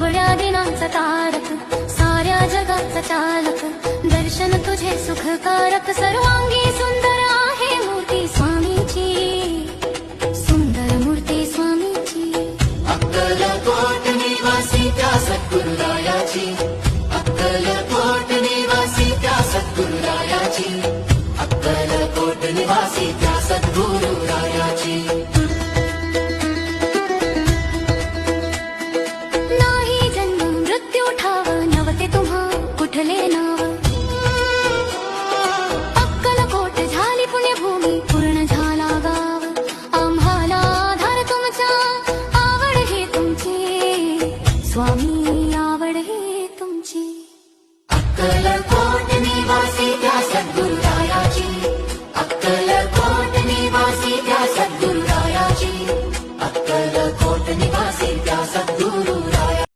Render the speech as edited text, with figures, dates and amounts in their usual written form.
दुबळ्या दिनांचा तारक, साऱ्या जगाचा चालक, दर्शन तुझे सुखकारक, सर्वांगी सुंदर आहे मूर्ती स्वामीची, सुंदर मूर्ती स्वामीची. अक्कलकोट निवासी त्या सद्गुरुरायाची, अक्कलकोट निवासी त्या सद्गुरुरायाची, अक्कलकोट निवासी त्या सद्गुरुरायाची. नाही जन्म मृत्यू ठाव, नवते तुम्हा कुठले नाव. अक्कलकोट झाली पुण्यभूमी, पूर्ण झाला गाव. आम्हाला आधार तुमचा, आवड हे तुमची स्वामी, आवड हे तुमची. अक्कलकोट